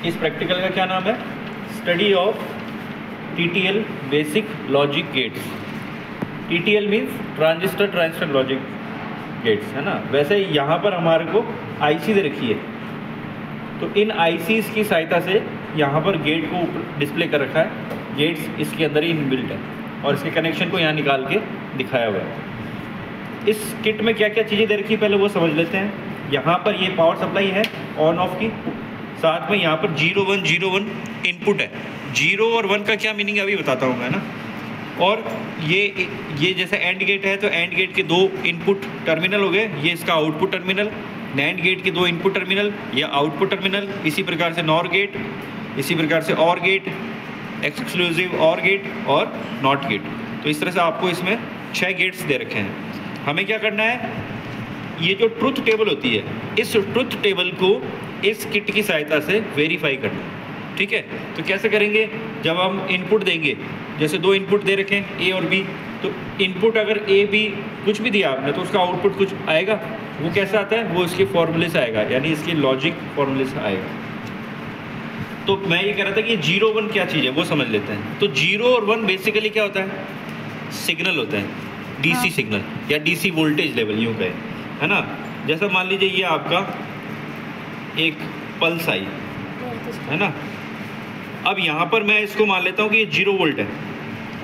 इस प्रैक्टिकल का क्या नाम है? Study of TTL basic logic gates. TTL means transistor transistor logic gates, है ना। वैसे यहाँ पर हमारे को IC दे रखी है, तो इन ICs की सहायता से यहाँ पर गेट को डिस्प्ले कर रखा है। गेट्स इसके अंदर ही इनबिल्ट है और इसके कनेक्शन को यहाँ निकाल के दिखाया हुआ है। इस किट में क्या क्या चीज़ें दे रखी है पहले वो समझ लेते हैं। यहाँ पर ये पावर सप्लाई है ऑन ऑफ की, साथ में यहाँ पर 0 1 0 1 इनपुट है। 0 और 1 का क्या मीनिंग है अभी बताता हूँ मैं ना। और ये जैसे एंड गेट है तो एंड गेट के 2 इनपुट टर्मिनल हो गए, ये इसका आउटपुट टर्मिनल। नैंड गेट के 2 इनपुट टर्मिनल या आउटपुट टर्मिनल। इसी प्रकार से नॉर गेट, इसी प्रकार से और गेट, एक्सक्लूसिव और गेट और नॉट गेट। तो इस तरह से आपको इसमें 6 गेट्स दे रखे हैं। हमें क्या करना है, ये जो ट्रुथ टेबल होती है, इस ट्रुथ टेबल को इस किट की सहायता से वेरीफाई करना है। ठीक है, तो कैसे करेंगे? जब हम इनपुट देंगे, जैसे 2 इनपुट दे रखे हैं A और B, तो इनपुट अगर A B कुछ भी दिया आपने तो उसका आउटपुट कुछ आएगा। वो कैसे आता है? वो इसके फॉर्मूले से आएगा, यानी इसके लॉजिक फॉर्मूले से आएगा। तो मैं ये कह रहा था कि 0 1 क्या चीज़ है वो समझ लेते हैं। तो 0 और 1 बेसिकली क्या होता है? सिग्नल होता है, DC सिग्नल या DC वोल्टेज लेवल यूँ कहें, है ना। जैसा मान लीजिए ये आपका एक पल्स आई, है ना। अब यहाँ पर मैं इसको मान लेता हूँ कि ये 0 वोल्ट है।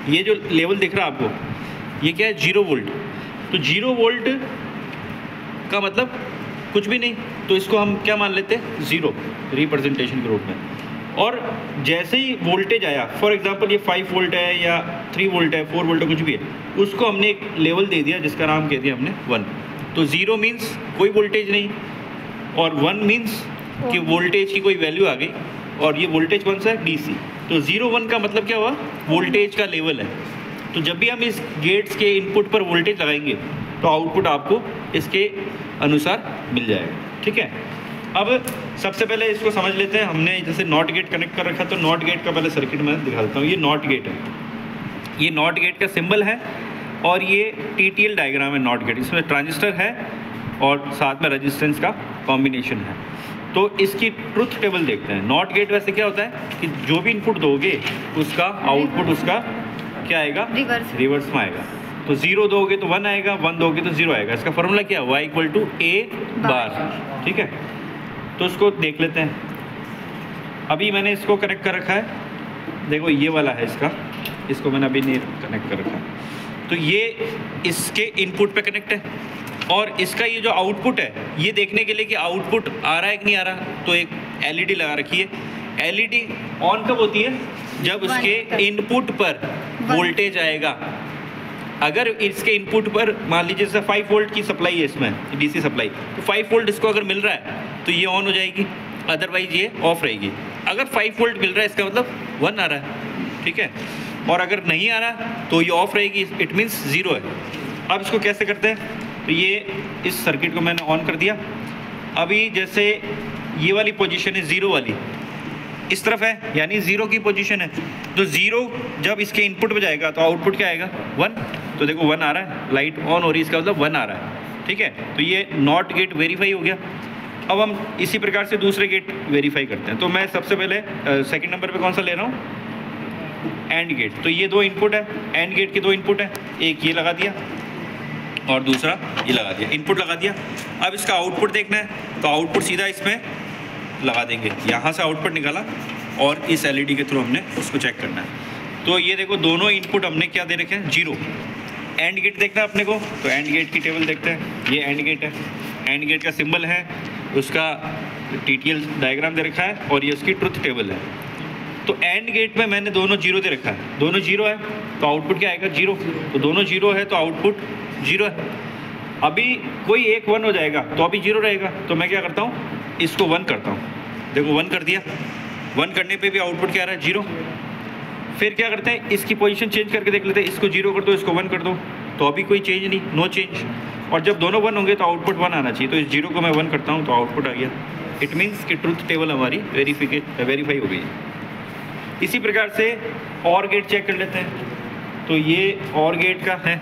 ये जो लेवल दिख रहा है आपको, ये क्या है? 0 वोल्ट। तो 0 वोल्ट का मतलब कुछ भी नहीं, तो इसको हम क्या मान लेते हैं? 0 रिप्रेजेंटेशन के रूप में। और जैसे ही वोल्टेज आया, फॉर एग्जांपल ये 5 वोल्ट है या 3 वोल्ट है, 4 वोल्ट है, कुछ भी है, उसको हमने एक लेवल दे दिया जिसका नाम कह दिया हमने 1। तो 0 मीन्स कोई वोल्टेज नहीं, और 1 मीन्स कि वोल्टेज की कोई वैल्यू आ गई, और ये वोल्टेज कौन सा है? DC। तो 0 1 का मतलब क्या हुआ? वोल्टेज का लेवल है। तो जब भी हम इस गेट्स के इनपुट पर वोल्टेज लगाएंगे तो आउटपुट आपको इसके अनुसार मिल जाएगा। ठीक है, अब सबसे पहले इसको समझ लेते हैं। हमने जैसे नॉट गेट कनेक्ट कर रखा, तो नॉट गेट का पहले सर्किट मैं दिखा देता हूँ। ये नॉट गेट है, ये नॉट गेट का सिंबल है, और ये TTL डायग्राम है नॉट गेट। इसमें ट्रांजिस्टर है और साथ में रेजिस्टेंस का कॉम्बिनेशन है। तो इसकी ट्रुथ टेबल देखते हैं। नॉट गेट वैसे क्या होता है कि जो भी इनपुट दोगे उसका आउटपुट उसका क्या आएगा? रिवर्स में आएगा। तो 0 दोगे तो 1 आएगा, 1 दोगे तो 0 आएगा। इसका फॉर्मूला क्या है? Y = A बार। ठीक है, तो इसको देख लेते हैं। अभी मैंने इसको कनेक्ट कर रखा है, देखो ये वाला है इसका, इसको मैंने अभी नहीं कनेक्ट कर रखा। तो ये इसके इनपुट पे कनेक्ट है, और इसका ये जो आउटपुट है, ये देखने के लिए कि आउटपुट आ रहा है कि नहीं आ रहा, तो एक LED लगा रखी है। LED ऑन कब होती है? जब उसके इनपुट पर वोल्टेज आएगा। अगर इसके इनपुट पर मान लीजिए जैसे 5 वोल्ट की सप्लाई है इसमें, DC सप्लाई, तो 5 वोल्ट इसको अगर मिल रहा है तो ये ऑन हो जाएगी, अदरवाइज ये ऑफ रहेगी। अगर 5 वोल्ट मिल रहा है इसका मतलब 1 आ रहा है। ठीक है, और अगर नहीं आ रहा तो ये ऑफ रहेगी, इट मीन्स 0 है। अब इसको कैसे करते हैं? तो ये इस सर्किट को मैंने ऑन कर दिया। अभी जैसे ये वाली पोजीशन है 0 वाली, इस तरफ है, यानी 0 की पोजीशन है। तो 0 जब इसके इनपुट पे जाएगा तो आउटपुट क्या आएगा? 1। तो देखो 1 आ रहा है, लाइट ऑन हो रही है, इसका मतलब 1 आ रहा है। ठीक है, तो ये नॉट गेट वेरीफाई हो गया। अब हम इसी प्रकार से दूसरे गेट वेरीफाई करते हैं। तो मैं सबसे पहले सेकंड नंबर पे कौन सा ले रहा हूँ? And gate. तो ये 2 इनपुट है, एंड गेट के 2 इनपुट है, एक ये लगा दिया और दूसरा ये लगा दिया, इनपुट लगा दिया। अब इसका आउटपुट देखना है, तो आउटपुट सीधा इसमें लगा देंगे। यहाँ से आउटपुट निकाला और इस LED के थ्रू हमने उसको चेक करना है। तो ये देखो दोनों इनपुट हमने क्या दे रखे हैं? 0। एंड गेट देखना है अपने को, तो एंड गेट की टेबल देखते हैं। ये एंड गेट है, एंड गेट का सिंबल है, उसका TTL डायग्राम दे रखा है, और ये उसकी ट्रुथ टेबल है। तो एंड गेट में मैंने दोनों 0 दे रखा है, दोनों 0 है तो आउटपुट क्या आएगा? 0। तो दोनों 0 है तो आउटपुट 0 है। अभी कोई एक 1 हो जाएगा तो अभी 0 रहेगा। तो मैं क्या करता हूँ? इसको 1 करता हूँ। देखो 1 कर दिया, 1 करने पे भी आउटपुट क्या आ रहा है? 0। फिर क्या करते हैं? इसकी पोजीशन चेंज करके देख लेते हैं। इसको 0 कर दो, इसको 1 कर दो, तो अभी कोई चेंज नहीं, नो चेंज। और जब दोनों 1 होंगे तो आउटपुट 1 आना चाहिए। तो इस 0 को मैं 1 करता हूँ तो आउटपुट आ गया। इट मीन्स कि ट्रुथ टेबल हमारी वेरीफाई हो गई। इसी प्रकार से और गेट चेक कर लेते हैं। तो ये और गेट का है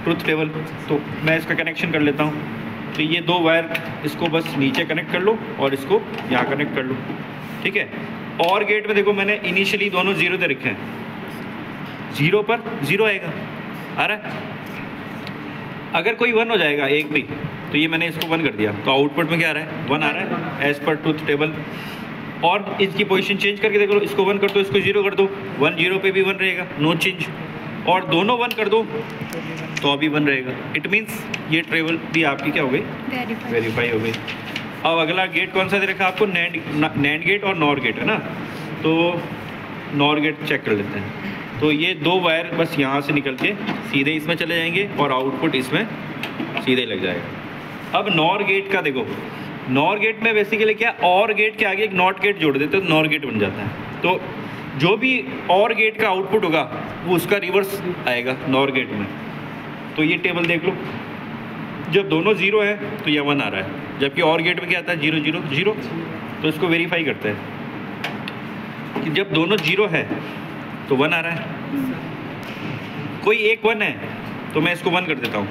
ट्रुथ टेबल, तो मैं इसका कनेक्शन कर लेता हूँ। तो ये 2 वायर, इसको बस नीचे कनेक्ट कर लो और इसको यहाँ कनेक्ट कर लो। ठीक है, और गेट में देखो मैंने इनिशियली दोनों 0 दे रखे हैं, 0 पर 0 आएगा, आ रहा है। अगर कोई 1 हो जाएगा एक भी, तो ये मैंने इसको 1 कर दिया, तो आउटपुट में क्या आ रहा है, 1 आ रहा है एज पर ट्रूथ टेबल। और इसकी पोजीशन चेंज करके देख लो, इसको 1 कर दो, इसको 0 कर दो, 1 0 पे भी 1 रहेगा, नो चेंज। और दोनों 1 कर दो तो अभी 1 रहेगा। इट मीन्स ये टेबल भी आपकी क्या हो गई, वेरीफाई हो गई। अब अगला गेट कौन सा दे रखा है आपको, नैंड गेट और नॉर गेट है ना, तो नॉर गेट चेक कर लेते हैं। तो ये 2 वायर बस यहाँ से निकल के सीधे इसमें चले जाएंगे और आउटपुट इसमें सीधे लग जाएगा। अब नॉर गेट का देखो, नॉर गेट में बेसिकली क्या, और गेट के आगे एक नॉट गेट जोड़ देते तो नॉर गेट बन जाता है। तो जो भी और गेट का आउटपुट होगा वो उसका रिवर्स आएगा नॉर गेट में। तो ये टेबल देख लो, जब दोनों 0 है तो ये 1 आ रहा है, जबकि और गेट में क्या आता है 0 0 0। तो इसको वेरीफाई करते हैं कि जब दोनों 0 है तो 1 आ रहा है। कोई एक 1 है तो मैं इसको 1 कर देता हूँ,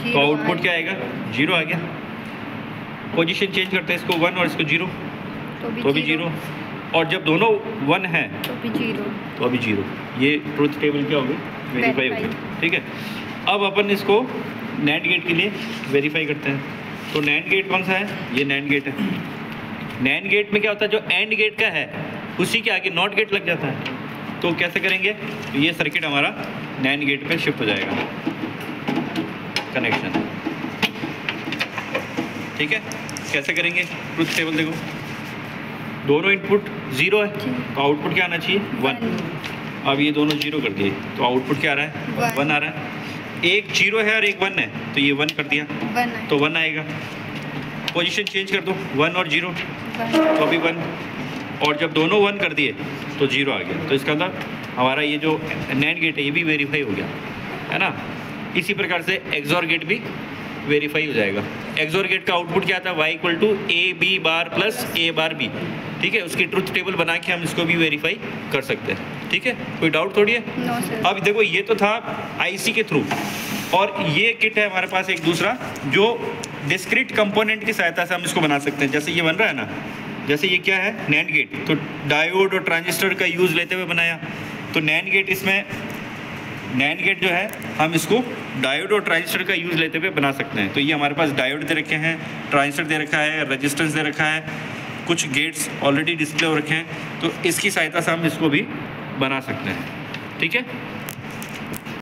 तो आउटपुट क्या आएगा, 0 आ गया। पोजीशन चेंज करते हैं, इसको 1 और इसको 0 तो भी 0। और जब दोनों 1 है तो अभी 0। ये ट्रूथ टेबल क्या होगी, वेरीफाई होगी। ठीक है, अब अपन इसको नैंड गेट के लिए वेरीफाई करते हैं। तो नैंड गेट कौन सा है, ये नैंड गेट है। नैंड गेट में क्या होता है, जो एंड गेट का है उसी के आगे नॉट गेट लग जाता है। तो कैसे करेंगे, तो ये सर्किट हमारा नैंड गेट पे शिफ्ट हो जाएगा, कनेक्शन। ठीक है, कैसे करेंगे, ट्रूथ टेबल देखो, दोनों इनपुट 0 है तो आउटपुट क्या आना चाहिए, 1। अब ये दोनों 0 कर दिए तो आउटपुट क्या आ रहा है, 1 आ रहा है। एक 0 है और एक 1 है तो ये 1 कर दिया तो 1 आएगा। पोजीशन चेंज कर दो, 1 और 0 तो अभी 1। और जब दोनों 1 कर दिए तो 0 आ गया। तो इसका मतलब हमारा ये जो नैंड गेट है ये भी वेरीफाई हो गया, है ना। इसी प्रकार से एक्सॉर गेट भी वेरीफाई हो जाएगा। एक्सॉर गेट का आउटपुट क्या आता है, y equal to A B bar plus A bar B. ठीक है, उसकी ट्रुथ टेबल बना के हम इसको भी वेरीफाई कर सकते हैं। ठीक है, कोई डाउट थोड़ी है। No, sir. अब देखो ये तो था आईसी के थ्रू, और ये किट है हमारे पास एक दूसरा जो डिस्क्रीट कंपोनेंट की सहायता से हम इसको बना सकते हैं। जैसे ये बन रहा है ना, जैसे ये क्या है, नैंड गेट, तो डायोड और ट्रांजिस्टर का यूज़ लेते हुए बनाया। तो नैंड गेट, इसमें नैंड गेट जो है हम इसको डायोड और ट्रांजिस्टर का यूज़ लेते हुए बना सकते हैं। तो ये हमारे पास डायोड दे रखे हैं, ट्रांजिस्टर दे रखा है, रेजिस्टेंस दे रखा है, कुछ गेट्स ऑलरेडी डिस्प्ले हो रखे हैं। तो इसकी सहायता से हम इसको भी बना सकते हैं। ठीक है।